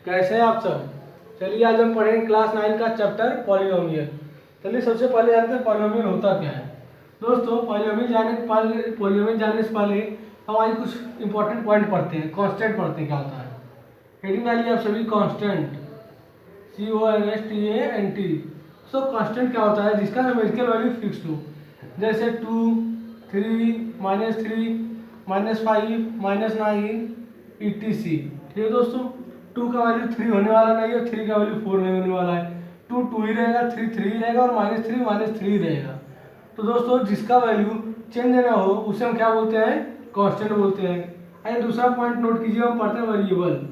कैसे हैं आप सब। चलिए आज हम पढ़ेंगे क्लास 9 का चैप्टर पॉलिनोमियल। चलिए सबसे पहले जानते हैं पॉलिनोमियल होता क्या है। दोस्तों पॉलिनोमियल जानने से पहले हम आज कुछ इंपॉर्टेंट पॉइंट पढ़ते हैं। कांस्टेंट पढ़ते हैं क्या होता है। हेडिंग डालिए आप सभी कांस्टेंट, CONSTANT। सो कांस्टेंट क्या होता है जिसका न्यूमेरिकल वैल्यू फिक्स्ड हो, जैसे 2, 3, -3, -5, -9 ETC। ठीक है दोस्तों, 2 का वैल्यू 3 होने वाला नहीं है, 3 का वैल्यू 4 नहीं होने वाला है। 2 2 ही रहेगा, 3 3 ही रहेगा और -3 -3 ही रहेगा। तो दोस्तों जिसका वैल्यू चेंज ना हो उसे हम क्या बोलते हैं, कांस्टेंट बोलते हैं। आइए दूसरा पॉइंट नोट कीजिए, हम पढ़ते हैं वेरिएबल।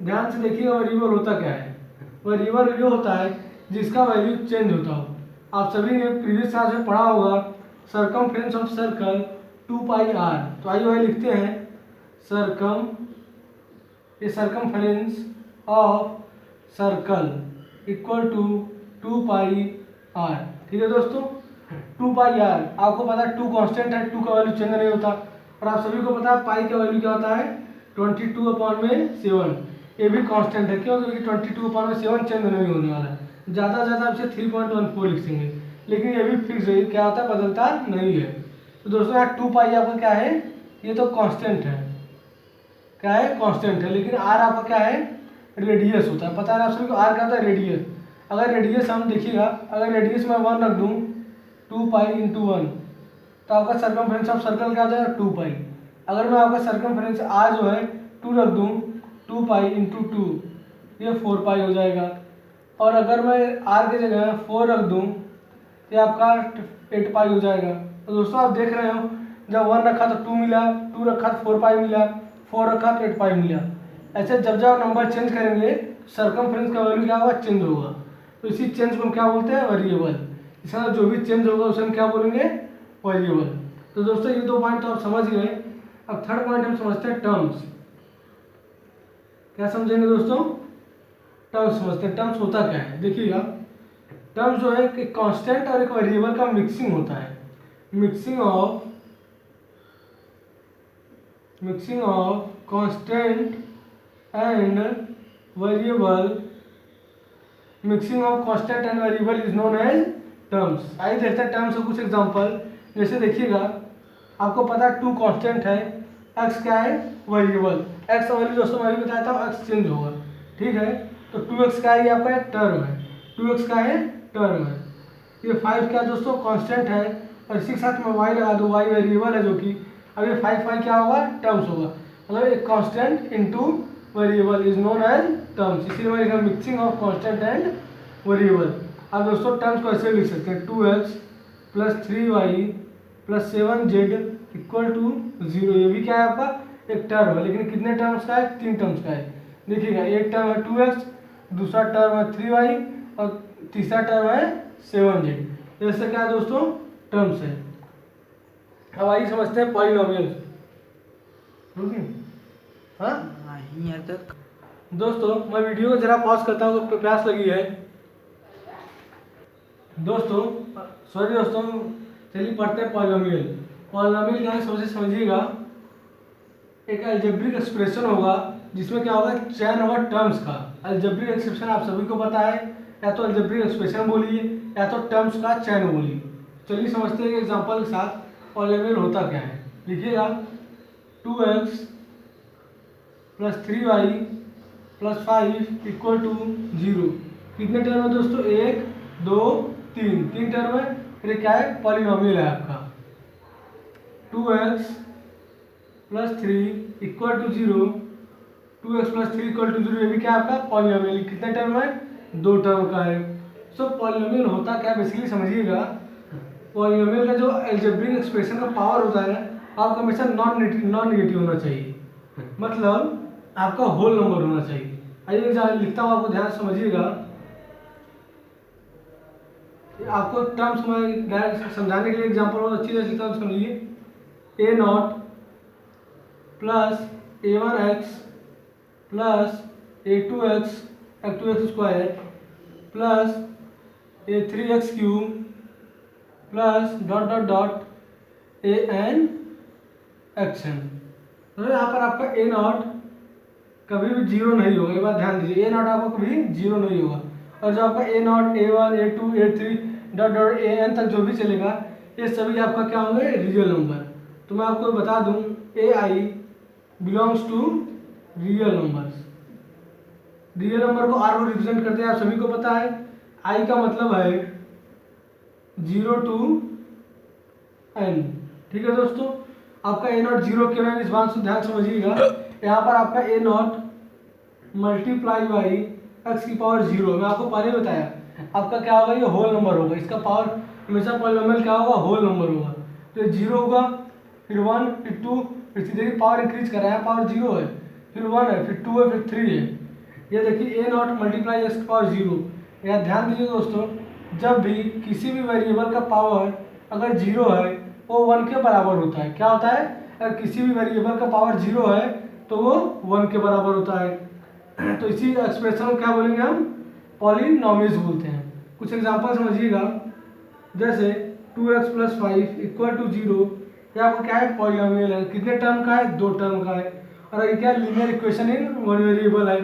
ध्यान से देखिएगा वेरिएबल होता क्या है। वेरिएबल वो होता है जिसका वैल्यू चेंज होता हो। आप सभी ने प्रीवियस क्लास में पढ़ा होगा सरकमफ्रेंस ऑफ सर्कल 2πr। तो आइए वही लिखते हैं circumference of circle equal to 2πr। ठीक है दोस्तों, 2πr आपको पता है 2 कांस्टेंट है, 2 का वैल्यू चेंज नहीं होता। और आप सभी को पता है पाई का वैल्यू क्या होता है 22/7। ये भी कांस्टेंट है, क्यों? क्योंकि 22/7 चेंज नहीं होने वाला है। ज़्यादा से ज़्यादा आप इसे 3.14 लिख देंगे, लेकिन ये भी फिक्स है, क्या होता है बदलता नहीं है। तो दोस्तों यहाँ 2π आपका क्या है, ये तो कांस्टेंट है, क्या है कांस्टेंट है। लेकिन आर आपका क्या है, रेडियस होता है। पता है आप सभी को आर क्या होता है, रेडियस। अगर रेडियस हम देखिएगा, अगर रेडियस में 1 रख दूँ 2π × 1, तो आपका सर्कमफ्रेंस ऑफ सर्कल क्या हो जाएगा 2π। अगर मैं आपका सर्कमफ्रेंस आर जो है 2 रख दूँ 2π × 2, ये 4π हो जाएगा। और अगर मैं आर की जगह 4 रख दूँ तो ये आपका 8π हो जाएगा। तो दोस्तों आप देख रहे हो, जब 1 रखा तो 2 मिला, 2 रखा तो 4π मिला, 4 रखा तो 8π मिला। ऐसे जब जब नंबर चेंज करेंगे सर्कमफ्रेंस का वैल्यू क्या होगा, चेंज होगा। तो इसी चेंज को हम क्या बोलते हैं, वेरिएबल। इसका जो भी चेंज होगा उसे हम क्या बोलेंगे, वेरिएबल। तो दोस्तों ये 2 पॉइंट तो आप समझ गए। अब थर्ड पॉइंट हम समझते हैं टर्म्स। क्या समझेंगे दोस्तों, टर्म्स समझते हैं। टर्म्स होता क्या है देखिएगा। टर्म्स जो है कि कांस्टेंट और एक वेरिएबल का मिक्सिंग होता है। Mixing of constant and variable, mixing of constant and variable is known as terms. आइए देखते हैं टर्म्स के कुछ एग्जांपल। जैसे देखिएगा, आपको पता है 2 कांस्टेंट है, x क्या है, वेरिएबल। x का वैल्यू दोस्तों मैं भी बताया था x चेंज होगा, ठीक है। तो 2x क्या है, ये आपका एक टर्म है, 2x का है टर्म है। ये 5 क्या दोस्तों, कांस्टेंट है। और इसी के साथ में y लगा दो, y वेरिएबल है जो कि अब ये 5 क्या होगा, टर्म्स होगा। मतलब एक constant into variable is known as terms. इसीलिए मैं लिखा mixing of constant and variable. अब दोस्तों टर्म्स को ऐसे लिख सकते हैं 2x + 3y + 7z = 0। ये भी क्या है आपका एक टर्म है, लेकिन कितने टर्म्स का है, 3 टर्म्स का है। देखिएगा, एक टर्म है 2x, दूसरा टर्म है 3y और तीसरा टर्म है 7z। ऐसे क्या है दोस्तों, टर्म्स है। अब आइए समझते हैं पॉलिनोमियल। हाँ दोस्तों, मैं वीडियो को जरा पॉज करता हूँ, तो प्यास लगी है दोस्तों। सॉरी दोस्तों, चलिए पढ़ते हैं पॉलिनोमियल। पॉलिनोमियल क्या है समझिएगा। एक अलजेब्रिक एक्सप्रेशन होगा जिसमें क्या होगा, चैन होगा टर्म्स का। अलजेब्रिक एक्सप्रेशन आप सभी को पता है, या तो अलजेब्रिक एक्सप्रेशन बोलिए या तो टर्म्स का चैन बोलिए। चलिए समझते हैं एग्जांपल के साथ पॉलिनोमियल होता क्या है। लिखिएगा 2x + 3y + 5 = 0। कितने टर्म है दोस्तों, 1 2 3 टर्म है। फिर क्या है, पॉलिनोमियल है आपका। 2x + 3 = 0, 2x + 3 = 0। ये भी क्या है आपका पॉलिनोमियल। कितने टर्म है, 2 टर्म का है। सो पॉलिनोमियल होता क्या बेसिकली समझिएगा। पॉलिनोमियल का जो अलजेब्रिक एक्सप्रेशन का पावर होता है, आपका हमेशा नॉन नेगेटिव होना चाहिए, मतलब आपका होल नंबर होना चाहिए। आइए लिखता हूँ, आपको ध्यान से समझिएगा। आपको टर्म्स में डायरेक्ट समझाने के लिए एग्जांपल बहुत अच्छी तरह लिखता हूँ, समझिए। a0 + a1x + a2x x² + a3x³ + ... an xn। तो यहाँ पर आपका a0 कभी भी जीरो नहीं होगा, ये बात ध्यान दीजिए, ए नॉट आपका कभी जीरो नहीं होगा। और जो आपका A naught, A1, A2, A3 dot dot AN तक जो भी चलेगा ये सभी आपका क्या होंगे, रियल नंबर। तो मैं आपको बता दूं AI belongs to real numbers. Real number को R को रिप्रेजेंट करते हैं, आप सभी को पता है। I का मतलब है 0 to N, ठीक है दोस्तों। आपका ए नॉट जीरो क्यों है, इस बात से ध्यान समझिएगा। यहाँ पर आपका A not multiply by x की पावर जीरो, मैं आपको पहले बताया आपका क्या होगा, ये होल नंबर होगा, इसका पावर हमेशा पॉलिनोमियल क्या होगा, होल नंबर होगा। तो ये जीरो होगा, फिर 1, फिर 2, फिर 3, देखिए पावर इंक्रीज कर रहा है, पावर जीरो है, फिर 1 है, फिर 2 है, फिर 3 है। ये देखिए ए नॉट मल्टीप्लाई एक्स की पावर जीरो। यहाँ ध्यान दीजिए दोस्तों, जब भी किसी भी वेरिएबल का पावर अगर जीरो है वो 1 के बराबर होता है। क्या होता है, अगर किसी भी वेरिएबल का पावर जीरो है तो वो 1 के बराबर होता है। तो इसी एक्सप्रेशन को क्या बोलेंगे हम, पॉलिनोमियल्स बोलते हैं। कुछ एग्जांपल समझिएगा, जैसे 2x + 5 = 0, ये आपका क्या है, पॉलिनोमियल है। कितने टर्म का है, 2 टर्म का है। और ये क्या, linear equation in one variable है,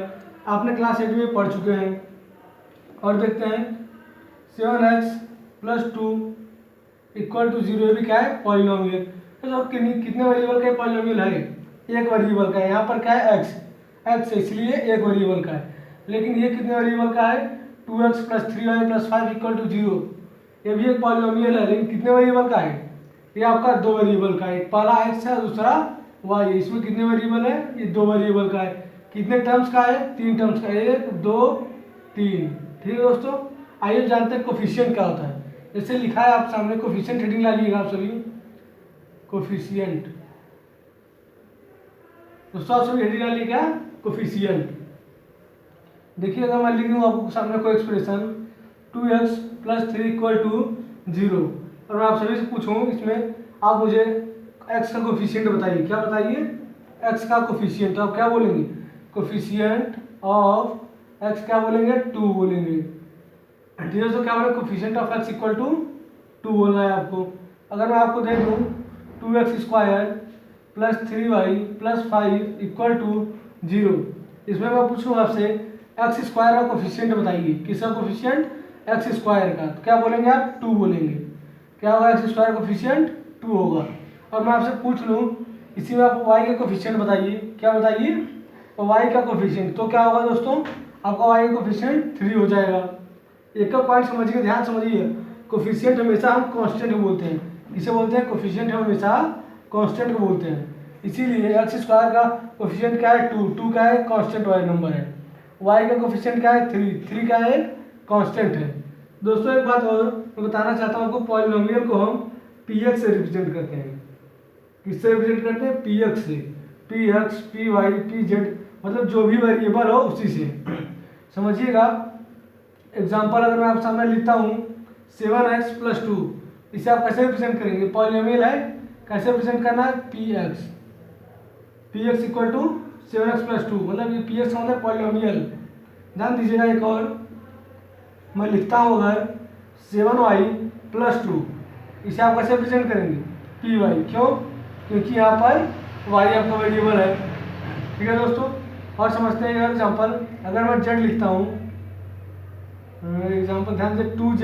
आपने क्लास 8 में पढ़ चुके हैं। और देखते हैं 7x + 2 = 0, ये भी क्या है, पॉलिनोमियल। तो कितने वेरिएबल का पॉलिनोमियल है, एक वेरिएबल का है। यहाँ पर क्या है, x इसलिए एक वेरिएबल का है। लेकिन ये कितने वेरिएबल का है, 2x + 3y + 5 = 0, ये भी एक पॉलिनोमियल है, लेकिन कितने वेरिएबल का है, ये आपका 2 वेरिएबल का है। एक पहला x है, दूसरा y है। इसमें कितने वेरिएबल है, ये 2 वेरिएबल का है। कितने टर्म्स का है, 3 टर्म्स का, 1 2 3, ठीक है दोस्तों। आइए जानते हैं कोफिशिएंट क्या होता है। जैसे लिखा है आप सामने, कोफिशिएंट हेडिंग डालिएगा आप सभी, कोफिशिएंट। दोस्तों आप सभी हेडिंग डालिए क्या, कोफिशिएंट। देखिए अगर मैं लिखूँ आपको सामने कोई एक्सप्रेशन 2x + 3 = 0, और मैं आप सभी से पूछूं इसमें आप मुझे x का कोफिशिएंट बताइए। क्या बताइए, x का कोफिशिएंट। तो आप क्या बोलेंगे, कोफिशिएंट ऑफ x क्या बोलेंगे, 2 बोलेंगे। ठीक है, तो क्या बोले, कोफिशिएंट ऑफ x = 2 बोलना है आपको। अगर मैं आपको दे दूं 2x² + 3y + 5 = 0, इसमें मैं पूछूँ आपसे x² का कोफिशिएंट बताइए। किसका कोफिशिएंट, x² का। तो क्या बोलेंगे आप, 2 बोलेंगे। क्या होगा, x² कोफिशिएंट 2 होगा। और मैं आपसे पूछ लूँ इसी में आप y का कोफिशिएंट बताइए। क्या बताइए, y का कोफिशिएंट। तो क्या होगा दोस्तों, आपका y का कोफिशिएंट 3 हो जाएगा। एक का पॉइंट समझिए, ध्यान समझिए, कोफिशिएंट हमेशा हम कांस्टेंट को बोलते हैं। इसे बोलते हैं कोफिशिएंट, हम हमेशा कांस्टेंट को बोलते हैं। इसीलिए x² का कोफिशिएंट क्या है, 2 क्या है, कांस्टेंट वाला नंबर है। y का कोफिशिएंट क्या है, 3 क्या है, कांस्टेंट है। दोस्तों एक बात और मैं बताना चाहता हूँ आपको, पॉलिनोमियल को हम px से रिप्रेजेंट करते हैं। किससे रिप्रेजेंट करते हैं, px से। px, py, pz, मतलब जो भी वेरिएबल हो उसी से। समझिएगा, एग्जाम्पल अगर मैं आप सामने लिखता हूँ 7x + 2, इसे आप कैसे रिप्रेजेंट करेंगे, पॉलिनोमियल है, कैसे रिप्रेजेंट करना है, px = 7x + 2, मतलब ये px का मतलब पॉलिनोमियल। ध्यान दीजिएगा, एक और मैं लिखता हूँ अगर 7y + 2, इसे आप कैसे रिप्रेजेंट करेंगे, py। क्यों, क्योंकि यहाँ पर y आपका वेरिएबल है। ठीक है दोस्तों, और समझते हैं एग्जाम्पल। अगर मैं z लिखता हूँ, एग्जाम्पल ध्यान से, 2z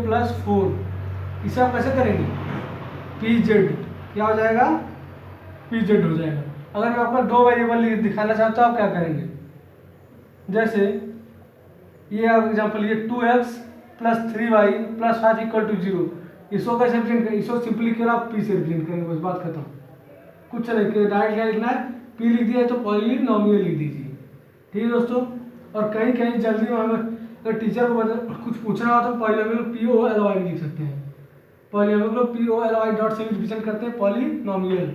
+ 4, इसे आप कैसे करेंगे, pz। क्या हो जाएगा, pz हो जाएगा। अगर मैं आपको 2 वेरिएबल दिखाना चाहता हूँ, आप क्या करेंगे, जैसे ये एग्जाम्पल, ये 2x + 3y + 5 = 0, इसको कैसे रिप्रेजेंट करें, इसको सिंपली केवल आप p से रिप्रेजेंट करेंगे, बस बात खत्म। कुछ नहीं, डायरेक्ट क्या लिखना है, p लिख दिया तो पॉलिनोमियल लिख दीजिए। ठीक है दोस्तों, और कहीं कहीं जल्दी में हमें अगर टीचर को कुछ पूछना हो तो पॉलिनोमियल POLY लिख सकते हैं। पॉलिनोमियल को POLY डॉट से रिप्रेजेंट करते हैं, पॉलिनोमियल।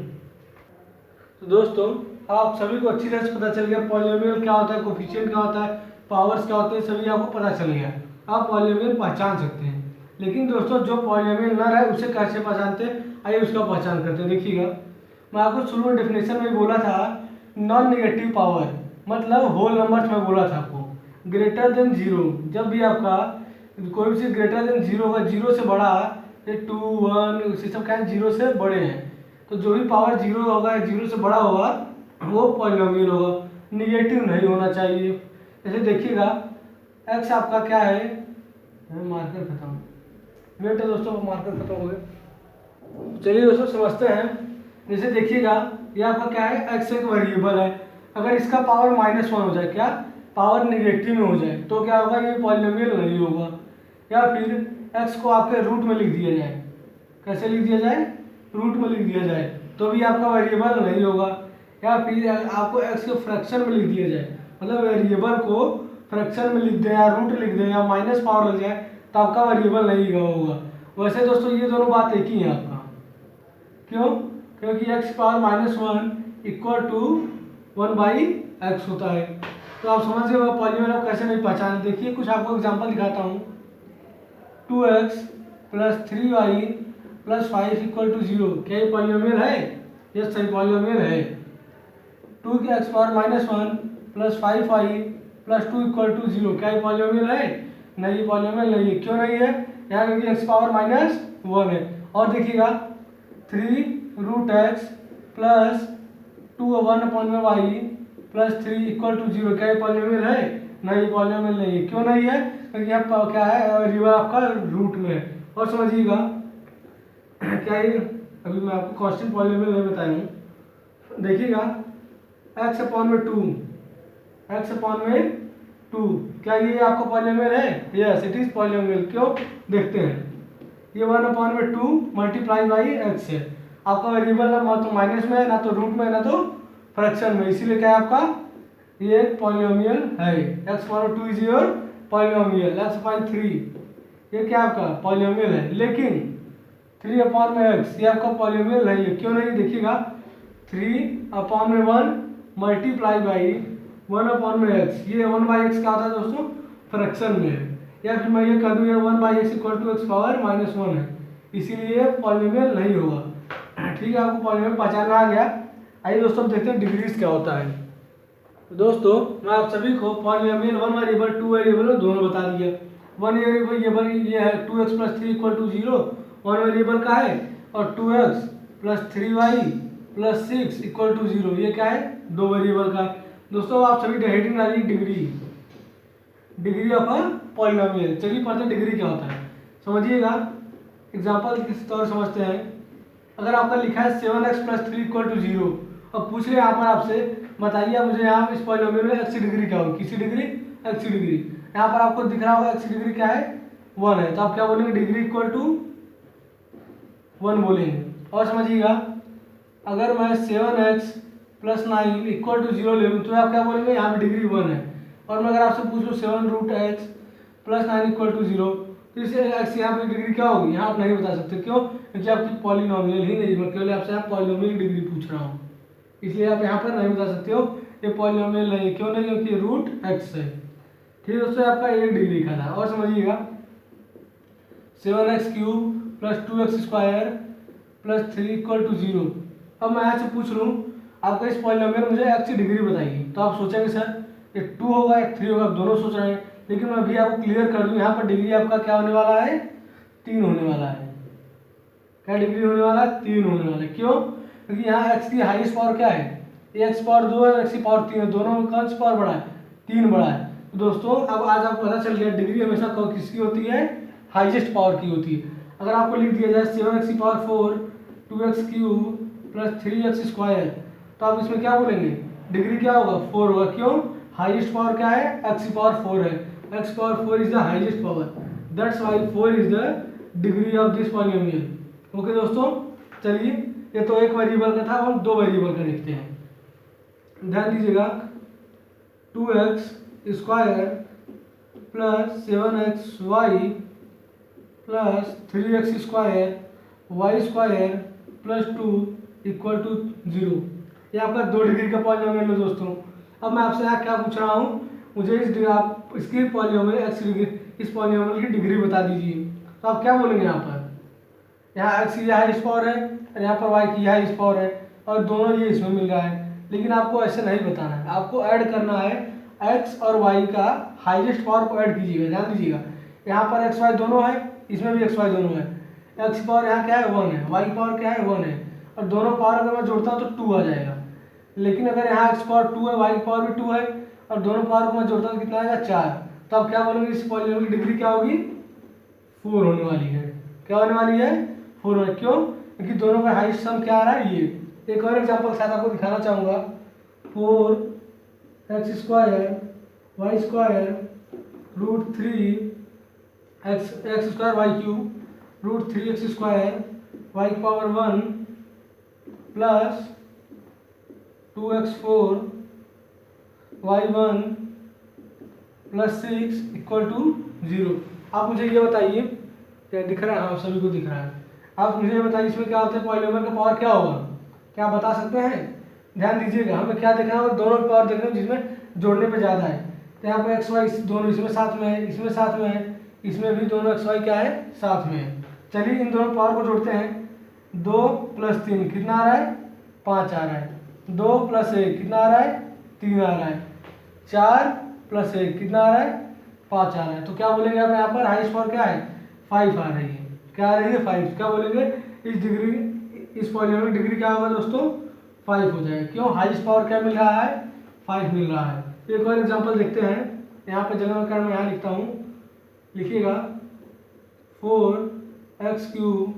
तो दोस्तों आप सभी को अच्छी तरह से पता चल गया पॉलिनोमियल क्या होता है, कोफिशिएंट क्या होता है, पावर्स क्या होते हैं, सभी आपको पता चल गया। आप पॉलिनोमियल पहचान सकते हैं। लेकिन दोस्तों जो पॉलिनोमियल न रहे उसे कैसे पहचानते हैं, आइए उसका पहचान करते हैं। देखिएगा, मैं आपको शुरू में डेफिनेशन में बोला था, नॉन नेगेटिव पावर मतलब होल नंबर्स में बोला था आपको, ग्रेटर देन 0। जब भी आपका कोई भी चीज़ ग्रेटर देन 0 होगा, 0 से बड़ा, 2 1 इसी सब क्या है, 0 से बड़े हैं, तो जो भी पावर जीरो होगा या जीरो से बड़ा होगा वो पॉलिनोमियल होगा, निगेटिव नहीं होना चाहिए। जैसे देखिएगा एक्स आपका क्या है, मार्कर खत्म, वेट है दोस्तों, मार्कर खत्म हो गए। चलिए दोस्तों समझते हैं। जैसे देखिएगा ये आपका क्या है, एक्स एक वेरिएबल है, अगर इसका पावर -1 हो जाए, क्या पावर निगेटिव में हो जाए, तो क्या होगा, ये पॉलिनोमियल नहीं होगा। या फिर एक्स को आपके रूट में लिख दिया जाए, कैसे लिख दिया जाए, रूट में लिख दिया जाए, तो भी आपका वेरिएबल नहीं होगा। या फिर आपको एक्स को फ्रैक्शन में लिख दिया जाए, मतलब वेरिएबल को फ्रैक्शन में लिख दें या रूट लिख दें या माइनस पावर लग जाए, तो आपका वेरिएबल नहीं होगा। वैसे दोस्तों ये दोनों बात एक ही है आपका, क्यों, क्योंकि x power -1 equal to 1/x होता है। तो आप समझ गए पॉलिनोमियल आप कैसे नहीं पहचाने। देखिए कुछ आपको एग्जांपल दिखाता हूँ। 2x + 3y + 5 = 0, क्या ये पॉलिनोमियल है? यस सही पॉलिनोमियल है। 2x पावर -1 + 5y + 2 = 0, क्या ये पॉलिनोमियल है? नहीं, पॉलिनोमियल नहीं है। क्यों नहीं है? यहाँ क्योंकि x पावर -1 है। और देखिएगा 3√x + 2/1/y + 3 = 0, क्या ये पॉलिनोमियल है? नहीं, पॉलिनोमियल नहीं है। क्यों नहीं है? क्योंकि यहाँ क्या है, वेरिएबल आपका रूट में है। और समझिएगा क्या ये, अभी मैं आपको कांस्टेंट पॉलिनोमियल नहीं बताया हूँ। देखिएगा x/2, x/2, क्या ये आपका पॉलिनोमियल है? Yes it is polynomial. क्यों, देखते हैं। ये 1/2 × x है, आपका वेरिएबल ना तो माइनस में है, ना तो रूट में है, ना तो फ्रैक्शन में, इसीलिए क्या है आपका ये पॉलिनोमियल है। x/2 is your polynomial. x/3 ये क्या आपका पॉलिनोमियल है, लेकिन 3/x ये आपका पॉलिनोमियल नहीं है। क्यों नहीं? देखिएगा 3/1 × 1/x, ये 1/x क्या होता है दोस्तों, फ्रैक्शन में है। या फिर मैं ये कह दूँ 1/x = x⁻−1 है, इसीलिए पॉलिनोमियल नहीं होगा। ठीक है, आपको पॉलिनोमियल पहचानना आ गया। आइए दोस्तों देखते हैं डिग्रीज क्या होता है। तो दोस्तों मैं आप सभी को पॉलिनोमियल 1 वेरिएबल 2 वेरिएबल दोनों बता दिया। 1 वेरिएबल ये है 2x + 3 = 0, 1 वेरिएबल का है, और 2x + 3y + 6 = 0, ये क्या है, 2 वेरिएबल का है। दोस्तों आप सभी हेडिंग डालिए डिग्री ऑफ अ पॉलिनोमियल। चलिए पढ़ते हैं डिग्री क्या होता है, समझिएगा। एग्जांपल किस तौर समझते हैं। अगर आपका लिखा है 7x + 3 = 0, और पूछ रहे हैं यहाँ पर आपसे, बताइए मुझे यहाँ इस पॉलिनोमियल में x की डिग्री क्या होगी, किसी डिग्री, x की डिग्री। यहाँ पर आपको दिख रहा होगा x की डिग्री क्या है, 1 है, तो आप क्या बोलेंगे, डिग्री = 1 बोलेंगे। और समझिएगा अगर मैं 7x + 9 = 0 ले लूँ, तो आप क्या बोलेंगे, यहाँ पे डिग्री 1 है। और मैं अगर आपसे पूछ लूँ 7√x + 9 = 0, तो इसे x यहाँ पे डिग्री क्या होगी, यहाँ आप नहीं बता सकते। क्यों? क्योंकि आपकी पॉलिनोमियल ही नहीं, मैं केवल आपसे यहाँ पॉलिनोमियल की डिग्री पूछ रहा हूँ, इसलिए आप यहाँ पर नहीं बता सकते हो ये पॉलिनोमियल नहीं है। क्यों नहीं? क्योंकि रूट x है। ठीक है दोस्तों, आपका 1 डिग्री का था। और समझिएगा 7x³ + 2x² + 3 = 0। अब मैं यहाँ से पूछ लूँ आपका इस पॉलिनोमियल में मुझे x की डिग्री बताइए, तो आप सोचेंगे सर ये 2 होगा या 3 होगा, दोनों सोच रहे हैं। लेकिन मैं अभी आपको क्लियर कर दूँ, यहाँ पर डिग्री आपका क्या होने वाला है, 3 होने वाला है। क्या डिग्री होने वाला है, 3 होने वाला है। क्यों? क्योंकि यहाँ x की हाईएस्ट पावर क्या है, x⁻2 है, x की पावर 3 है, दोनों में कौन सी पावर बड़ा है, 3 बड़ा है। तो दोस्तों अब आज आपको पता चल गया डिग्री हमेशा किसकी होती है, हाईएस्ट पावर की होती है। अगर आपको लिख दिया जाए 7x⁴ 2x³ + 3x², तो आप इसमें क्या बोलेंगे, डिग्री क्या होगा, 4 होगा। क्यों? हाईएस्ट पावर क्या है, x⁴ है, x⁴ is the highest power, that's why 4 is the degree of this polynomial. Okay दोस्तों, चलिए ये तो एक वेरिएबल का था, हम 2 वेरिएबल का देखते हैं। ध्यान दीजिएगा 2x² + 7xy + 3x² y² + 2 = 0, ये आपका 2 डिग्री का पॉलिनोमियल है दोस्तों। अब मैं आपसे यहाँ क्या पूछ रहा हूँ, मुझे इसकी पॉलिनोमियल x डिग्री, इस पॉलिनोमियल की डिग्री बता दीजिए। तो आप क्या बोलेंगे, यहाँ पर यहाँ x की हाईएस्ट पावर है और यहाँ पर y की हाईएस्ट पावर है, और दोनों ये इसमें मिल रहा है। लेकिन आपको ऐसे नहीं बताना है, आपको ऐड करना है x और y का हाईएस्ट पावर को ऐड कीजिएगा। ध्यान दीजिएगा यहाँ पर x y दोनों है, इसमें भी x y दोनों है। x की पावर यहाँ क्या है, 1 है, y की पावर क्या है, 1 है, और दोनों पावर अगर मैं जोड़ता हूँ तो 2 आ जाएगा। लेकिन अगर यहाँ x पावर 2 है, y पावर भी 2 है और दोनों पावर को मैं जोड़ता हूँ तो कितना आएगा 4। तो अब क्या बोलेंगे, इस पॉलीनॉमियल की डिग्री क्या होगी, 4 होने वाली है। क्या होने वाली है, 4 होने। क्यों, क्योंकि दोनों का हाईएस्ट सम क्या आ रहा है, ये। एक और एग्जांपल शायद आपको दिखाना चाहूँगा। 4x² y² √3 x² y³ √3x² y power 1 plus 2x4 y1 plus 6 equal to 0। आप मुझे ये बताइए, क्या दिख रहा है, हाँ सभी को दिख रहा है। आप मुझे ये बताइए इसमें क्या होता है, पॉलीनॉमियल का पावर क्या होगा, क्या आप बता सकते हैं। ध्यान दीजिएगा, हमें क्या देखना है, दोनों पावर देखना है जिसमें जोड़ने पे ज़्यादा है। तो यहाँ पे एक्स वाई दोनों इसमें साथ में है, इसमें साथ में है, इसमें भी दोनों एक्स वाई क्या है, साथ में है। चलिए इन दोनों पावर को जोड़ते हैं। 2 + 3 कितना आ रहा है, 5 आ रहा है। 2 + 1 कितना आ रहा है, 3 आ रहा है। 4 + 1 कितना आ रहा है, 5 आ रहा है। तो क्या बोलेंगे आप, यहाँ पर हाईएस्ट पावर क्या है, 5 आ रही है। क्या आ रही है, 5। क्या बोलेंगे, इस पॉलीनॉमियल डिग्री क्या होगा दोस्तों, 5 हो जाएगा। क्यों, हाईएस्ट पावर क्या मिल रहा है, 5 मिल रहा है। एक और एग्जांपल देखते हैं। यहाँ पे जगह कर मैं यहाँ लिखता हूँ, लिखिएगा 4x³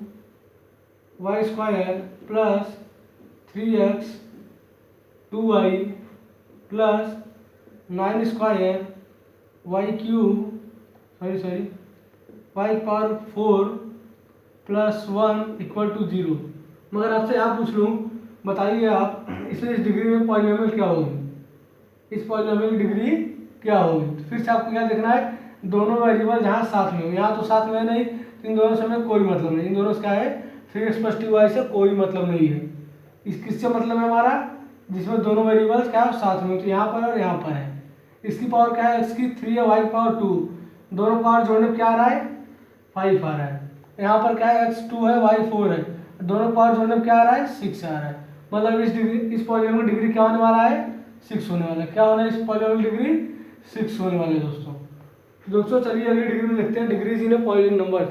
y² plus 3x 2y plus 9² y power 4 plus 1 equal to 0। मगर आपसे यहाँ पूछ लूँ, बताइए आप, इसलिए इस डिग्री में पॉलीनॉमियल क्या होगी, इस पॉलीनॉमियल की डिग्री क्या होगी। तो फिर से आपको क्या देखना है, दोनों वेरिएबल जहाँ साथ में हो, यहाँ तो साथ में है नहीं, तो इन दोनों से हमें कोई मतलब नहीं। इन दोनों से क्या है, 3x + 2y से कोई मतलब नहीं है। इस किससे मतलब है हमारा, जिसमें दोनों वेरिएबल्स क्या है साथ में, तो यहाँ पर और यहाँ पर है। इसकी पावर क्या है, x की 3 है, y पावर 2, दोनों पावर जोड़ने में क्या आ रहा है, 5 आ रहा है। यहाँ पर क्या है, x 2 है, y 4 है, दोनों पावर जोड़ने में क्या आ रहा है, 6 आ रहा है। मतलब इस पॉलीनॉमियल डिग्री क्या होने वाला है, 6 होने वाला है। क्या होना है, इस पॉलीनॉमियल डिग्री 6 होने वाले दोस्तों। चलिए अगली डिग्री में देखते हैं, डिग्रीज इन ए पॉलीनॉमियल नंबर।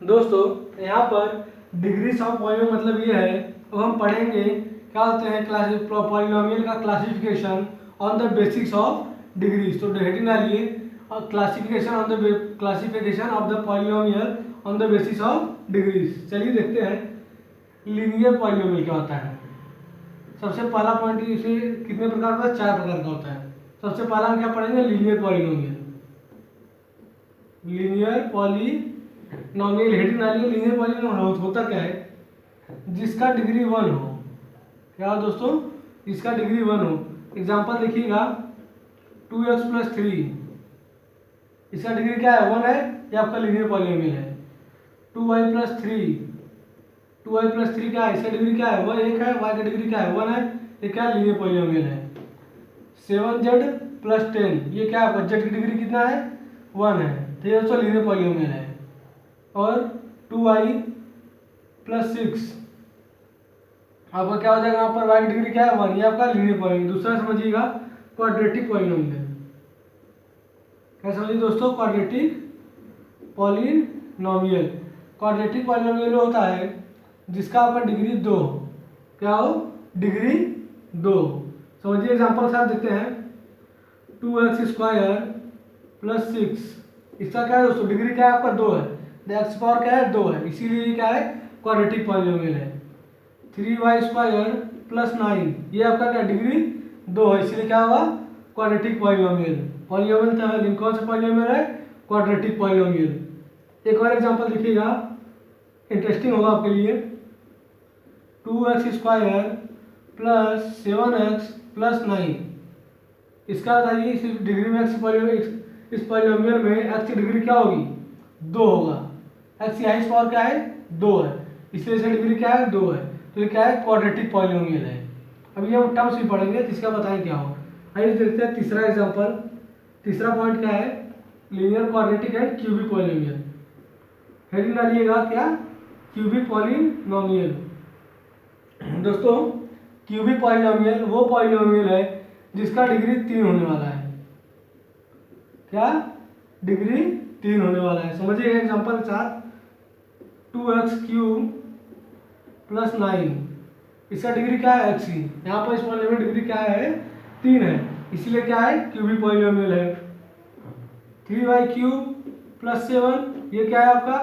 दोस्तों यहाँ पर डिग्रीज ऑफ पॉलीनॉमियल मतलब ये है, अब हम पढ़ेंगे क्या होते हैं पॉलीनॉमियल का classification on the basis of degrees. तो हेडिंग डालिए, classification of the polynomial on the basis of degrees. चलिए देखते हैं लीनियर पॉलीनॉमियल क्या होता है। सबसे पहला पॉइंट, इसे कितने प्रकार का, 4 प्रकार का होता है। सबसे पहला हम क्या पढ़ेंगे, लीनियर पॉलीनॉमियल। हेडिंग डालिए, लीनियर पॉलीनॉमियल होता क्या है, जिसका डिग्री 1 हो। क्या हो दोस्तों, जिसका डिग्री 1 हो। एग्जांपल देखिएगा, 2x + 3, इसका डिग्री क्या है, 1 है, ये आपका लीनियर पॉलीनॉमियल है। 2y + 3 क्या है, इसका डिग्री क्या है, 1 है, y का डिग्री क्या है, 1 है, ये क्या लीनियर पॉलीनॉमियल है। 7z + 10, ये क्या है, z की डिग्री कितना है, 1 है, तो ये दोस्तों लीनियर पॉलीनॉमियल है। और 2y + 6, आपका क्या हो जाएगा, यहाँ पर y की डिग्री क्या है, 1, ये आपका लीनियर पॉलीनॉमियल। दूसरा समझिएगा, क्वाड्रेटिक पॉलीनॉमियल। क्या समझिए दोस्तों, क्वाड्रेटिक पॉलीनॉमियल। क्वाड्रेटिक पॉलीनॉमियल होता है जिसका आपका डिग्री 2, क्या हो, डिग्री 2। समझिए एग्जांपल साथ देखते हैं, 2x² + 6, इसका क्या है दोस्तों, डिग्री क्या है आपका, 2 है, एक्स पावर क्या है, 2 है, इसीलिए ये क्या है, क्वाड्रेटिक पॉलीनॉमियल है। 3y² + 9, ये आपका क्या, डिग्री 2 है, इसीलिए क्या होगा, क्वाड्रेटिक पॉलीनॉमियल। पॉलीनॉमियल था, लेकिन कौन सा पॉलीनॉमियल है, क्वाड्रेटिक पॉलीनॉमियल। एक और एग्जांपल लिखिएगा, इंटरेस्टिंग होगा आपके लिए। 2x² + 7x + 9, इसका बताइए, इस डिग्री में इस पॉलीनॉमियल में x की डिग्री क्या होगी, 2 होगा। x की हाईएस्ट पावर क्या है, 2 है, इसलिए इसका डिग्री क्या है, 2 है, तो ये क्या है, क्वाड्रेटिक पॉलीनॉमियल है। अभी हम टर्म्स भी पढ़ेंगे, जिसका बताएं क्या होगा। आइए देखते हैं तीसरा एग्जांपल। तीसरा पॉइंट क्या है, linear quadratic and cubic polynomial. Heading डालिएगा क्या, क्यूबिक पॉलीनॉमियल। दोस्तों क्यूबिक पॉलीनॉमियल वो पॉलीनॉमियल है जिसका डिग्री 3 होने वाला है। क्या, डिग्री 3 होने वाला है। समझिए एग्जांपल के साथ, 2x³ प्लस 9, इसका डिग्री क्या है x की, यहाँ पर इस पॉलिनोमियल में डिग्री क्या है 3 है, इसीलिए क्या है क्यूबिक पॉलिनोमियल है। 3y³ प्लस 7 ये क्या है आपका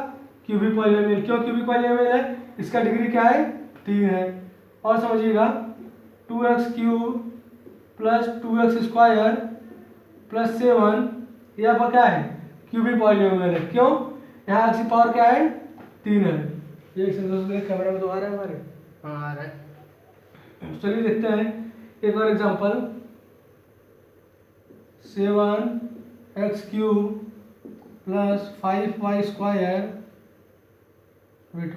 क्यूबिक पॉलिनोमियल। क्यों क्यूबिक पॉलिनोमियल है, इसका डिग्री क्या है 3 है। और समझिएगा 2x³ प्लस 2x² प्लस 7 ये आपका क्या है क्यूबिक पॉलिनोमियल है। क्यों, यहाँ x की पावर क्या है 3 है। ये कैमरा में तो आ रहा है हमारे, हाँ आ रहा है। चलिए देखते हैं एक और example. 7x³ plus 5y² wait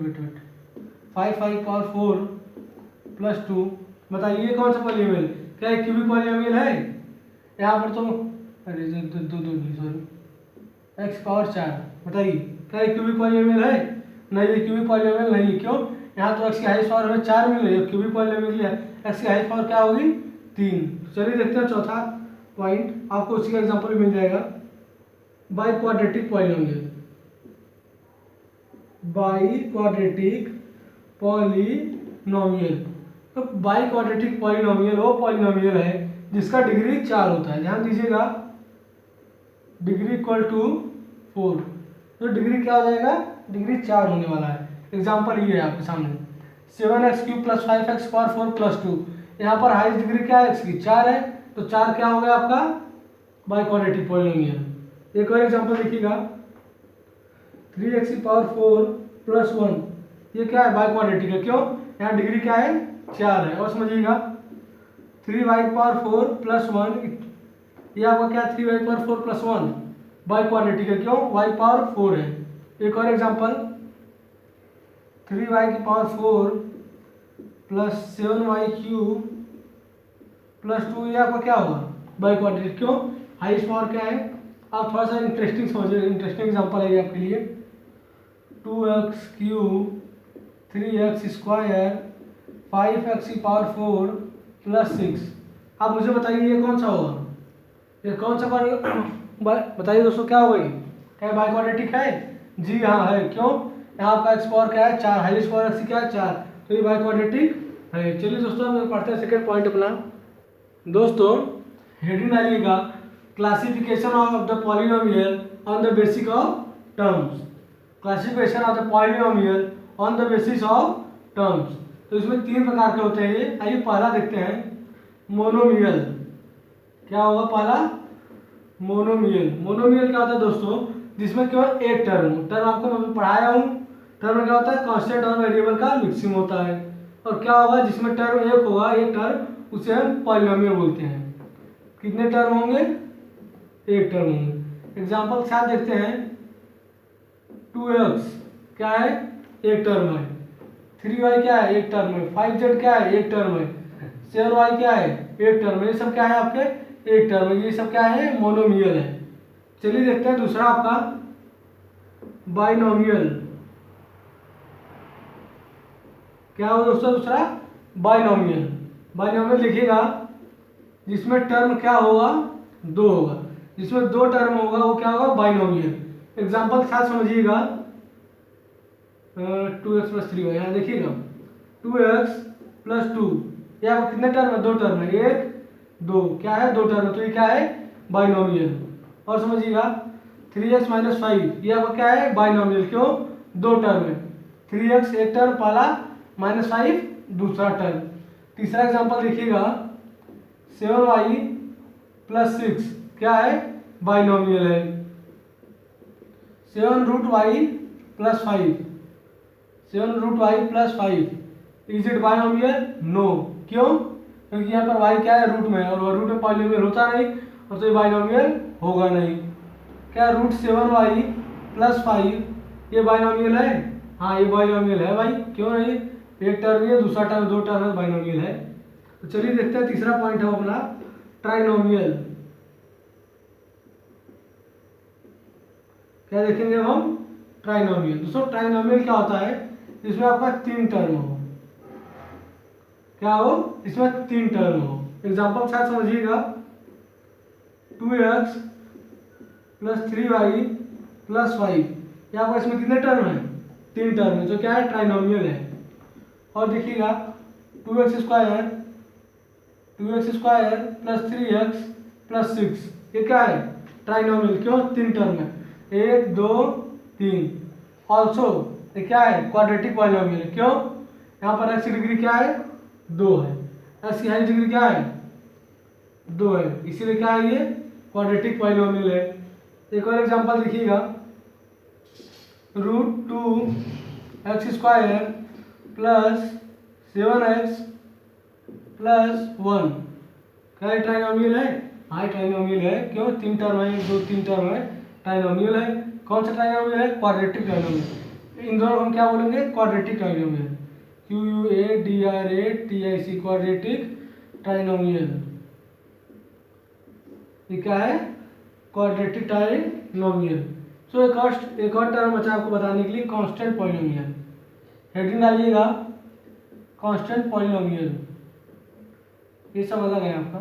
5 power 4 plus 2, बताइए ये कौन सा पॉलिनोमियल, क्या एक क्यूबिक पॉलिनोमियल है। यहाँ पर तो अरे सॉरी x पावर 4, बताइए क्या एक क्यूबिक पॉलिनोमियल है, नहीं ये क्यूबिक पॉलिनोमियल नहीं है। क्यों, यहाँ तो x की हाईएस्ट पावर हमें 4 मिल रही है, क्यूबिक पॉलिनोमियल के लिए x की हाईएस्ट पावर क्या होगी 3। चलिए देखते हैं चौथा पॉइंट, आपको उसी का एग्जांपल मिल जाएगा। By quadratic polynomial, by quadratic polynomial. तो बाई क्वाड्रेटिक पॉलिनोमियल वो पॉलिनोमियल है जिसका डिग्री 4 होता है। ध्यान दीजिएगा, डिग्री इक्वल टू 4, तो डिग्री क्या हो जाएगा, डिग्री 4 होने वाला है। एग्जांपल ये है आपके सामने 7x³ plus 5x power 4 plus 2, यहाँ पर हाईएस्ट डिग्री क्या है x की 4 है, तो 4 क्या हो गया आपका बाई क्वाड्रेटिक पॉलिनोमियल। एक और एग्जांपल देखिएगा 3x की पावर 4 प्लस 1, ये क्या है बाई क्वाड्रेटिक है। क्यों, यहाँ डिग्री क्या है 4 है। और समझिएगा 3y पावर 4 प्लस 1, ये आपका क्या 3y power 4 plus 1 by quadratic है। क्यों, y पावर 4 है। एक और एग्जांपल 3y की पावर 4 प्लस 7y³ प्लस 2, ये आपका क्या होगा बाई क्वाड्रेटिक। क्यों, हाईएस्ट पावर क्या है, आप थोड़ा सा इंटरेस्टिंग समझिए, इंटरेस्टिंग एग्जांपल है ये आपके लिए। 2x³ 3x² 5x की पावर 4 प्लस 6, आप मुझे बताइए ये कौन सा होगा, ये कौन सा बताइए दोस्तों क्या होगा ये, क्या बाई क्वाड्रेटिक है, जी हाँ है। क्यों, यहाँ आपका x पावर क्या है 4, हाईएस्ट पावर x क्या है 4, तो ये बाई क्वाड्रेटिक है। चलिए दोस्तों हम पढ़ते हैं सेकंड पॉइंट अपना। दोस्तों हेडिंग डालिएगा classification of the polynomial on the basis of terms, classification of the polynomial on the basis of terms. तो इसमें 3 प्रकार के होते हैं ये। आइए पहला देखते हैं मोनोमियल। क्या होगा पहला, मोनोमियल। मोनोमियल क्या होता है दोस्तों, जिसमें केवल एक टर्म हो। टर्म आपको मैं पढ़ाया हूँ, टर्म में क्या होता है कांस्टेंट और वेरिएबल का मिक्सिंग होता है। और क्या होगा जिसमें टर्म एक होगा, एक टर्म, उसे हम पॉलिनोमियल बोलते हैं। कितने टर्म होंगे, एक टर्म होंगे। एग्जाम्पल के साथ देखते हैं 2x क्या है एक टर्म है, 3y क्या है एक टर्म है, 5z क्या है एक टर्म है, 7y क्या है एक टर्म है। ये सब क्या है आपके एक टर्म है, ये सब क्या है मोनोमियल है। चलिए देखते हैं दूसरा आपका बाइनोमियल। क्या हो दोस्तों दूसरा बाइनोमियल। बाइनोमियल लिखिएगा जिसमें टर्म क्या होगा 2 होगा, जिसमें 2 टर्म होगा वो क्या होगा बाइनोमियल। एग्जाम्पल के साथ समझिएगा 2x प्लस 3y, यहाँ देखिएगा 2x प्लस 2, ये आपको कितने टर्म है 2 टर्म है, 1 2 क्या है 2 टर्म है, तो ये क्या है बाइनोमियल। और समझिएगा 3x माइनस 5, ये आपका क्या है बाइनोमियल। क्यों, 2 टर्म है, 3x एक टर्म पहला, माइनस 5 दूसरा टर्म। तीसरा एग्जाम्पल देखिएगा 7y प्लस 6, क्या है बाइनोमियल है। 7√y plus 5, 7√y plus 5, is it binomial, no. क्यों, क्योंकि यहाँ पर y क्या है रूट में, और रूट में पॉलिनोमियल होता नहीं, और तो ये बाइनोमियल होगा नहीं। क्या √7y प्लस 5 ये बाइनोमियल है, हाँ ये बाइनोमियल है भाई। क्यों नहीं, एक टर्म है, दूसरा टर्म 2 टर्म है, बाइनोमियल है। तो चलिए देखते हैं तीसरा पॉइंट है अपना ट्राइनोमियल। क्या देखेंगे हम ट्राइनोमियल। दोस्तों ट्राइनोमियल क्या होता है, इसमें आपका 3 टर्म हो, क्या हो इसमें 3 टर्म हो। एग्जाम्पल के साथ समझिएगा 2x प्लस 3y प्लस 5, यहाँ पर इसमें कितने टर्म है 3 टर्म है, जो क्या है ट्राइनोमियल है। और देखिएगा 2x square plus 3x plus 6 ये क्या है ट्राइनोमियल, क्यों 3 टर्म है 1 2 3। ऑल्सो ये क्या है क्वाड्रेटिक पॉलिनोमियल, क्यों यहाँ पर x की डिग्री क्या है 2 है, x की हाई डिग्री क्या है 2 है, इसीलिए क्या है ये क्वाड्रेटिक पॉलिनोमियल है। एक और एग्जांपल देखिएगा √2x square plus 7x plus 1 क्या है ट्राइनोमियल है, हाँ ट्राइनोमियल है, क्यों 3 टर्म है 2 3 टर्म है, ट्राइनोमियल है। कौन सा ट्राइनोमियल है क्वाड्रेटिक ट्राइनोमियल, इन दोनों हम क्या बोलेंगे quadratic trinomial, QUADRATIC quadratic trinomial, ये क्या है क्वाड्रेटिक ट्राइनोमियल। सो एक और टर्म बचा आपको बताने के लिए कांस्टेंट पॉलिनोमियल, हेडिंग डालिएगा कांस्टेंट पॉलिनोमियल, ये सब अलग है आपका।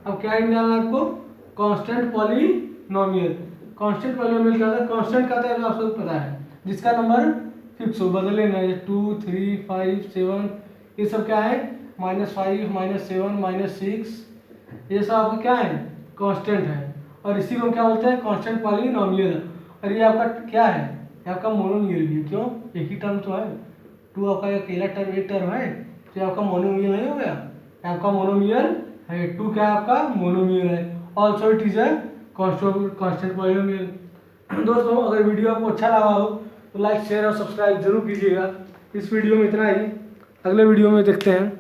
अब क्या हेडिंग डालना है आपको कांस्टेंट पॉलिनोमियल। कांस्टेंट पॉलिनोमियल क्या होता है, कांस्टेंट का होता है आपको पता है जिसका नंबर फिक्स हो, बदले नहीं, 2 3 5 7 ये सब क्या है -5 -7 -6 ये सब आपका क्या है कांस्टेंट है, और इसी को हम क्या बोलते हैं कांस्टेंट पॉलिनोमियल। और ये आपका क्या है ये आपका मोनोमियल भी है, क्यों एक ही टर्म तो है, 2 आपका अकेला टर्म एक टर्म है तो ये आपका मोनोमियल नहीं हो गया, आपका मोनोमियल है, 2 क्या है आपका मोनोमियल है। Also it is a constant polynomial. दोस्तों अगर वीडियो आपको अच्छा लगा हो तो लाइक शेयर और सब्सक्राइब जरूर कीजिएगा। इस वीडियो में इतना ही, अगले वीडियो में देखते हैं।